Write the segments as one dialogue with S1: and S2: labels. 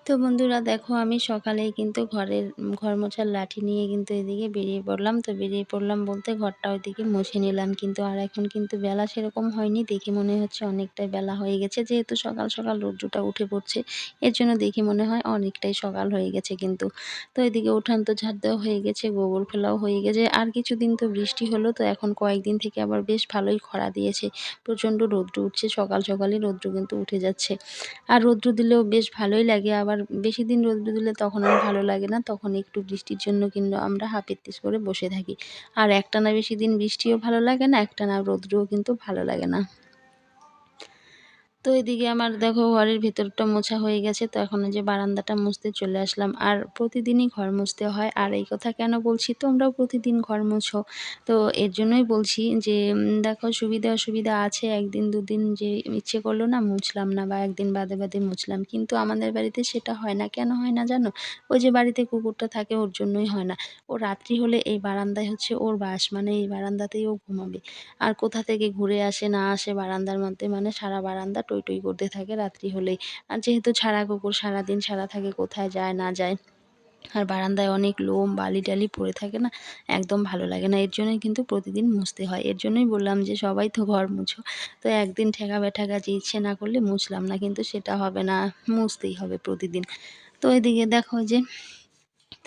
S1: তো বন্ধুরা দেখো আমি সকালেই কিন্তু ঘর মোছার লাঠি নিয়ে কিন্তু এদিকে বেরিয়ে পড়লাম। তো বেরিয়ে পড়লাম বলতে ঘরটা ওইদিকে মুছে নিলাম কিন্তু। আর এখন কিন্তু বেলা সেরকম হয়নি, দেখে মনে হচ্ছে অনেকটাই বেলা হয়ে গেছে, যেহেতু সকাল সকাল রৌদ্রটা উঠে পড়ছে এর জন্য দেখে মনে হয় অনেকটাই সকাল হয়ে গেছে কিন্তু। তো এদিকে উঠান তো ঝাড় দেওয়া হয়ে গেছে, গোবর ফেলাও হয়ে গেছে। আর কিছুদিন তো বৃষ্টি হলো, তো এখন কয়েকদিন থেকে আবার বেশ ভালোই খরা দিয়েছে, প্রচণ্ড রৌদ্র উঠছে, সকাল সকালই রৌদ্র কিন্তু উঠে যাচ্ছে। আর রৌদ্র দিলেও বেশ ভালোই লাগে, আবার বেশি দিন রৌদ্র দিলে তখন আর ভালো লাগে না, তখন একটু বৃষ্টির জন্য কিন্তু আমরা হাপিত্তিস করে বসে থাকি। আর একটানা বেশি দিন বৃষ্টিও ভালো লাগে না, একটানা রৌদ্রও কিন্তু ভালো লাগে না। তো এদিকে আমার দেখো ঘরের ভেতরটা মোছা হয়ে গেছে, তো এখন যে বারান্দাটা মুছতে চলে আসলাম। আর প্রতিদিনই ঘর মুছতে হয়, আর এই কথা কেন বলছি, তোমরাও প্রতিদিন ঘর মুছো। তো এর জন্যই বলছি যে দেখো সুবিধা অসুবিধা আছে, একদিন দুদিন যে ইচ্ছে করলো না মুছলাম না, বা একদিন বাদে বাদে মুছলাম, কিন্তু আমাদের বাড়িতে সেটা হয় না। কেন হয় না জানো? ওই যে বাড়িতে কুকুরটা থাকে ওর জন্যই হয় না। ও রাত্রি হলে এই বারান্দায় হচ্ছে ওর বাস, মানে এই বারান্দাতেই ও ঘুমাবে। আর কোথা থেকে ঘুরে আসে না আসে বারান্দার মধ্যে, মানে সারা বারান্দা টই টই করতে থাকে রাত্রি হলেই। আর যেহেতু ছাড়া কুকুর সারাদিন ছাড়া থাকে, কোথায় যায় না যায়, আর বারান্দায় অনেক লোম বালি টালি পড়ে থাকে না, একদম ভালো লাগে না। এর জন্যই কিন্তু প্রতিদিন মুছতে হয়। এর জন্যই বললাম যে সবাই তো ঘর মুছো, তো একদিন ঠেকা বেঠা যে ইচ্ছে না করলে মুছলাম না, কিন্তু সেটা হবে না, মুছতেই হবে প্রতিদিন। তো এদিকে দেখো যে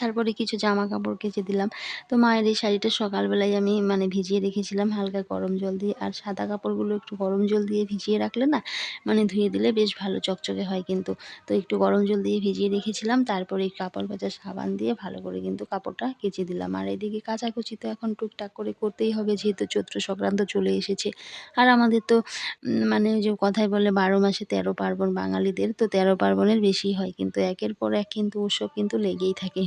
S1: তারপরে কিছু জামা কাপড় কেচে দিলাম। তো মায়ের এই শাড়িটা সকালবেলায় আমি মানে ভিজিয়ে রেখেছিলাম হালকা গরম জল দিয়ে। আর সাদা কাপড়গুলো একটু গরম জল দিয়ে ভিজিয়ে রাখলে না, মানে ধুয়ে দিলে বেশ ভালো চকচকে হয় কিন্তু। তো একটু গরম জল দিয়ে ভিজিয়ে রেখেছিলাম, তারপরে এই কাপড় কাচার সাবান দিয়ে ভালো করে কিন্তু কাপড়টা কেচে দিলাম। আর এদিকে কাচাকুচি তো এখন টুকটাক করে করতেই হবে, যেহেতু চৈত্র সংক্রান্ত চলে এসেছে। আর আমাদের তো মানে ওই যে কথায় বলে ১২ মাসে ১৩ পার্বণ বাঙালিদের, তো ১৩ পার্বণের বেশি হয় কিন্তু, একের পর এক কিন্তু উৎসব কিন্তু লেগেই থাকে।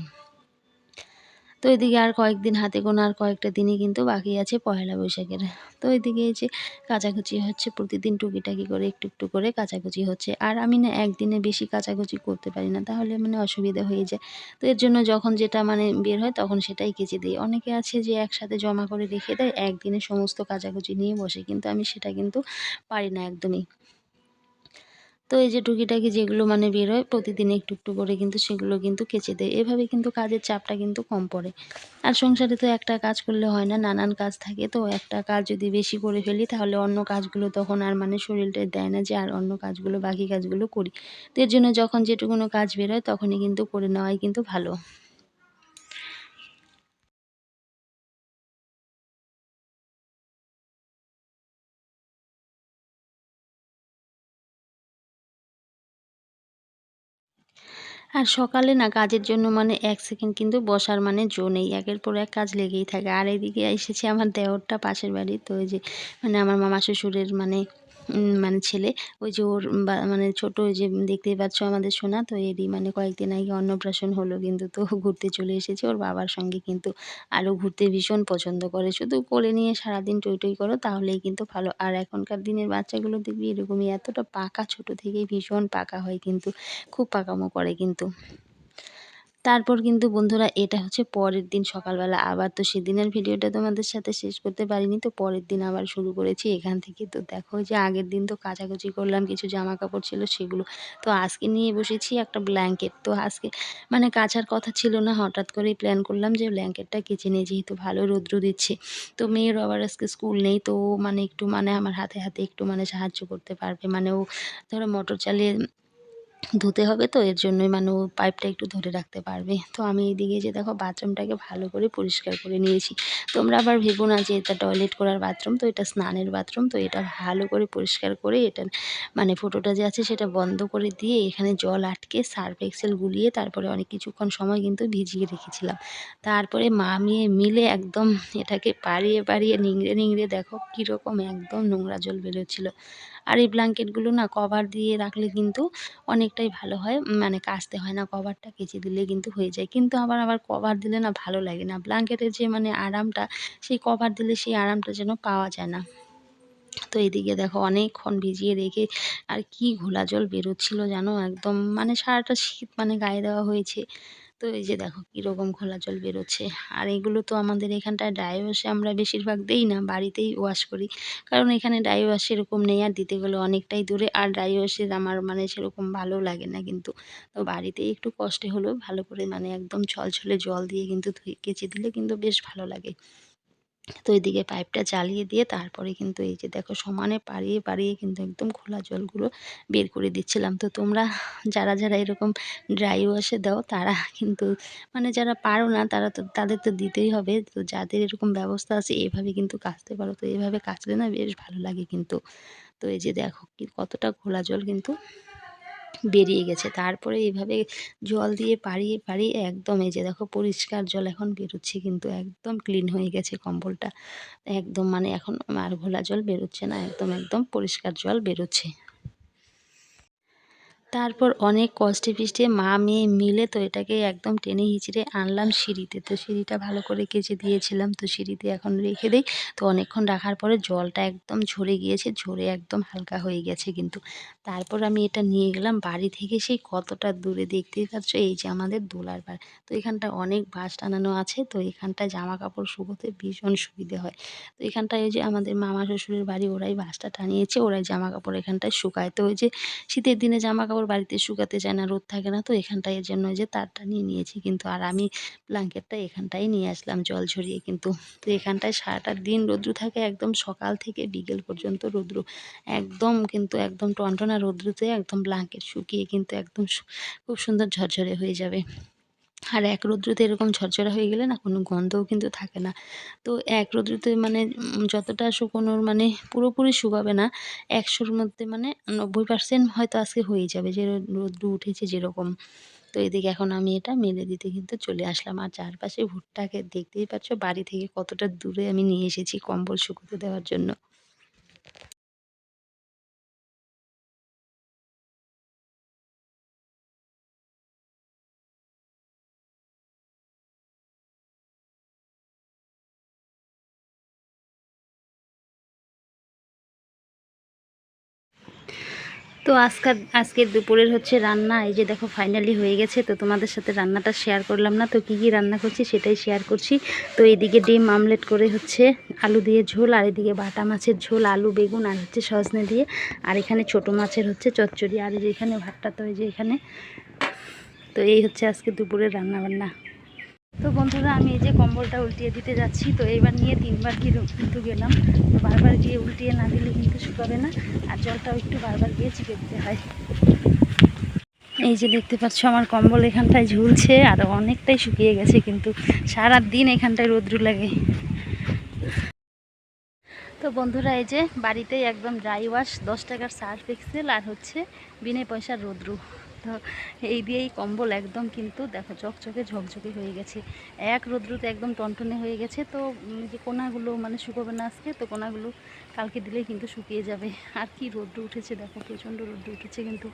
S1: তো এদিকে আর কয়েকদিন হাতে গোনা আর কয়েকটা দিনই কিন্তু বাকি আছে পহেলা বৈশাখের। তো এদিকে এই যে কাচাকুচি হচ্ছে, প্রতিদিন টুকিটাকি করে একটু একটু করে কাচাকুচি হচ্ছে। আর আমি না একদিনে বেশি কাচাকুচি করতে পারি না, তাহলে মানে অসুবিধা হয়ে যায়। তো এর জন্য যখন যেটা মানে বের হয় তখন সেটাই কেচে দিই। অনেকে আছে যে একসাথে জমা করে রেখে দেয়, একদিনে সমস্ত কাচাকুচি নিয়ে বসে, কিন্তু আমি সেটা কিন্তু পারি না একদমই। তো এই যে টুকিটাকি যেগুলো মানে বের হয় প্রতিদিন একটু একটু করে কিন্তু সেগুলো কিন্তু কেচে দেয়। এভাবে কিন্তু কাজের চাপটা কিন্তু কম পড়ে। আর সংসারে তো একটা কাজ করলে হয় না, নানান কাজ থাকে। তো একটা কাজ যদি বেশি করে ফেলি তাহলে অন্য কাজগুলো তখন আর মানে শরীরটা দেয় না যে আর অন্য কাজগুলো বাকি কাজগুলো করি। তো এর জন্য যখন যেটুকুনো কাজ বের হয় তখনই কিন্তু করে নেওয়াই কিন্তু ভালো। আর সকালে না কাজের জন্য মানে ১ সেকেন্ড কিন্তু বসার মানে জো নেই। একের পর এক কাজ লেগেই থাকে। আর এদিকে এসেছে আমার দেওরটা পাশের বাড়ির। তো ওই যে মানে আমার মামা শ্বশুরের মানে ছেলে, ওই যে ওর মানে ছোট, ওই যে দেখতেই পাচ্ছ আমাদের সোনা, তো এরই মানে কয়েকদিন আগে অন্নপ্রাশন হলো কিন্তু। তো ঘুরতে চলে এসেছে ওর বাবার সঙ্গে কিন্তু। আর ও ঘুরতে ভীষণ পছন্দ করে। শুধু কোলে নিয়ে সারাদিন টই টই করো তাহলেই কিন্তু ভালো। আর এখনকার দিনের বাচ্চাগুলো দেখবি এরকমই, এতটা পাকা, ছোট থেকেই ভীষণ পাকা হয় কিন্তু। খুব পাকামো করে কিন্তু। তারপর কিন্তু বন্ধুরা এটা হচ্ছে পরের দিন সকালবেলা, আবার তো সেদিনের ভিডিওটা তোমাদের সাথে শেষ করতে পারিনি, তো পরের দিন আবার শুরু করেছি এখান থেকে। তো দেখো যে আগের দিন তো কাচাকুচি করলাম, কিছু জামা কাপড় ছিল সেগুলো। তো আজকে নিয়ে বসেছি একটা ব্ল্যাঙ্কেট। তো আজকে মানে কাচার কথা ছিল না, হঠাৎ করেই প্ল্যান করলাম যে ব্ল্যাঙ্কেটটা কেচে নিই, যেহেতু ভালো রৌদ্র দিচ্ছে। তো মেয়ের আবার আজকে স্কুল নেই, তো ও মানে একটু মানে আমার হাতে হাতে একটু মানে সাহায্য করতে পারবে। মানে ও ধরো মোটর চালিয়ে ধুতে হবে, তো এর জন্যই মানে ও পাইপটা একটু ধরে রাখতে পারবে। তো আমি এইদিকে যে দেখো বাথরুমটাকে ভালো করে পরিষ্কার করে নিয়েছি। তোমরা আবার ভেবো না যে এটা টয়লেট করার বাথরুম, তো এটা স্নানের বাথরুম। তো এটা ভালো করে পরিষ্কার করে এটা মানে ফুটোটা যে আছে সেটা বন্ধ করে দিয়ে এখানে জল আটকে সার্ফ এক্সেল গুলিয়ে তারপরে অনেক কিছুক্ষণ সময় কিন্তু ভিজিয়ে রেখেছিলাম। তারপরে মা মেয়ে মিলে একদম এটাকে পাড়িয়ে পাড়িয়ে নিংড়ে নিংড়ে দেখো কীরকম একদম নোংরা জল বেরোচ্ছিল। আর এই ব্ল্যাঙ্কেটগুলো না কভার দিয়ে রাখলে কিন্তু অনেকটাই ভালো হয়, মানে কাচতে হয় না, কভারটা কেচে দিলে কিন্তু হয়ে যায়। কিন্তু আবার কভার দিলে না ভালো লাগে না, ব্ল্যাঙ্কেটের যে মানে আরামটা, সেই কভার দিলে সেই আরামটা যেন পাওয়া যায় না। তো এদিকে দেখো অনেকক্ষণ ভিজিয়ে রেখে, আর কি ঘোলা জল বেরোচ্ছিল জানো, একদম মানে সারাটা শীত মানে গায়ে দেওয়া হয়েছে। তো এই যে দেখো কীরকম ঘোলা জল বেরোচ্ছে। আর এগুলো তো আমাদের এখানটায় ড্রাই ওয়াশে আমরা বেশিরভাগ দেই না, বাড়িতেই ওয়াশ করি। কারণ এখানে ড্রাই ওয়াশ সেরকম নেই, আর দিতে গেলে অনেকটাই দূরে। আর ড্রাই ওয়াশের আমার মানে সেরকম ভালো লাগে না কিন্তু। তো বাড়িতেই একটু কষ্টে হলেও ভালো করে মানে একদম ছলছলে জল দিয়ে কিন্তু ধুয়ে কেচে দিলে কিন্তু বেশ ভালো লাগে। তো এদিকে পাইপটা চালিয়ে দিয়ে তারপরে কিন্তু এই যে দেখো সমানে পাড়িয়ে কিন্তু একদম খোলা জলগুলো বের করে দিচ্ছিলাম। তো তোমরা যারা এরকম ড্রাই ওয়াশে দাও তারা কিন্তু মানে যারা পারো না তারা তো তাদের তো দিতেই হবে। তো যাদের এরকম ব্যবস্থা আছে এভাবে কিন্তু কাচতে পারো। তো এভাবে কাচলে না বেশ ভালো লাগে কিন্তু। তো এই যে দেখো কি কতটা ঘোলা জল কিন্তু বেরিয়ে গেছে। তারপরে এভাবে জল দিয়ে পাড়িয়ে একদম এই যে দেখো পরিষ্কার জল এখন বেরোচ্ছে কিন্তু একদম ক্লিন হয়ে গেছে কম্বলটা। একদম মানে এখন আর ঘোলা জল বেরোচ্ছে না। একদম পরিষ্কার জল বেরোচ্ছে। তারপর অনেক কষ্টে পিষ্টে মা মেয়ে মিলে তো এটাকে একদম টেনে হিঁচড়ে আনলাম সিঁড়িতে। তো সিঁড়িটা ভালো করে কেচে দিয়েছিলাম। তো সিঁড়িতে এখন রেখে দেই। তো অনেকক্ষণ রাখার পরে জলটা একদম ঝরে গিয়েছে। ঝরে একদম হালকা হয়ে গেছে কিন্তু। তারপর আমি এটা নিয়ে গেলাম বাড়ি থেকে সেই কতটা দূরে দেখতেই পাচ্ছ এই যে আমাদের দোলার পাড়। তো এখানটায় অনেক বাঁশ টানানো আছে। তো এখানটায় জামা কাপড় শুকোতে ভীষণ সুবিধে হয়। তো এখানটায় ওই যে আমাদের মামা শ্বশুরের বাড়ি ওরাই বাঁশটা টানিয়েছে। ওরাই জামা কাপড় এখানটায় শুকায়। তো ওই যে শীতের দিনে জামা কাপড় বাড়িতে শুকাতে চায় না, রোদ থাকে না। তো এখানটায় এর জন্য ওই যে তারটা নিয়ে নিয়েছি কিন্তু। আর আমি ব্ল্যাঙ্কেটটা এখানটায় নিয়ে আসলাম জল ঝরিয়ে কিন্তু। তো এখানটায় সারাটা দিন রৌদ্র থাকে, একদম সকাল থেকে বিকেল পর্যন্ত রৌদ্র। একদম কিন্তু একদম টনটনা রৌদ্রতে একদম ব্ল্যাঙ্কেট শুকিয়ে কিন্তু একদম খুব সুন্দর ঝরঝরে হয়ে যাবে। আর এক রৌদ্রতে এরকম ঝরঝরা হয়ে গেলে না কোনো গন্ধও কিন্তু থাকে না। তো এক রৌদ্রতে মানে যতটা শুকোনোর মানে পুরোপুরি শুকাবে না, ১০০ র মধ্যে মানে ৯০% হয়তো আজকে হয়ে যাবে যে রৌদ্র উঠেছে যেরকম। তো এদিকে এখন আমি এটা মেলে দিতে কিন্তু চলে আসলাম। আর চারপাশে ভুট্টাকে দেখতেই পাচ্ছ বাড়ি থেকে কতটা দূরে আমি নিয়ে এসেছি কম্বল শুকোতে দেওয়ার জন্য। তো আজকের দুপুরের হচ্ছে রান্না এই যে দেখো ফাইনালি হয়ে গেছে। তো তোমাদের সাথে রান্নাটা শেয়ার করলাম না, তো কী রান্না করছি সেটাই শেয়ার করছি। তো এইদিকে ডিম আমলেট করে হচ্ছে আলু দিয়ে ঝোল, আর এদিকে বাটা মাছের ঝোল, আলু বেগুন আর হচ্ছে সজনে দিয়ে, আর এখানে ছোট মাছের হচ্ছে চচ্চড়ি, আর এই যে এখানে ভাতটা তো এই যে এখানে। তো এই হচ্ছে আজকে দুপুরের রান্না বান্না। তো বন্ধুরা আমি এই যে কম্বলটা উল্টিয়ে দিতে যাচ্ছি। তো এইবার নিয়ে 3বার কিন্তু গেলাম। তো বারবার গিয়ে উল্টিয়ে না দিলে কিন্তু শুকাবে না, আর জলটাও একটু বারবার গিয়ে চিপে দিতে হয়। এই যে দেখতে পাচ্ছ আমার কম্বল এখানটায় ঝুলছে, আর অনেকটাই শুকিয়ে গেছে কিন্তু। সারা দিন এখানটায় রৌদ্র লাগে। তো বন্ধুরা এই যে বাড়িতেই একদম ড্রাই ওয়াশ, 10 টাকার সার্ফ এক্সেল, আর হচ্ছে বিনা পয়সার রৌদ্র। তো এই দিয়েই কম্বল একদম কিন্তু দেখো চকচকে ঝকঝকে হয়ে গেছে। এক রৌদ্রতে একদম টনটনে হয়ে গেছে। তো যে কোনাগুলো মানে শুকোবে না আজকে, তো কোনাগুলো কালকে দিলেই কিন্তু শুকিয়ে যাবে। আর কি রৌদ্র উঠেছে দেখো, প্রচণ্ড রৌদ্র উঠেছে কিন্তু।